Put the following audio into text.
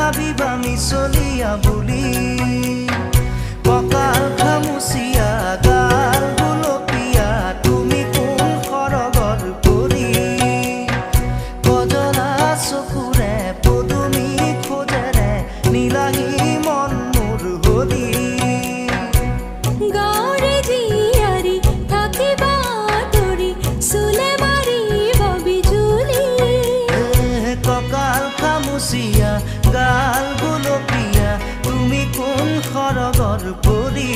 ভাবিবা মিছলিয়া বুলি কঁকাল খামুচিয়া গাল গুলপীয়া তুমি কোন সৰগৰ পৰি কজলা চকুৰে পদুমী খোজেৰে নীলাহী মন মোৰ হলি গাঁৱৰে জীয়াৰী থাকিবা তৰি চুলে মাৰিব বিজুলি কঁকাল খামুচিয়া গাল গুলপীয়া তুমি কোন সৰগৰ পৰি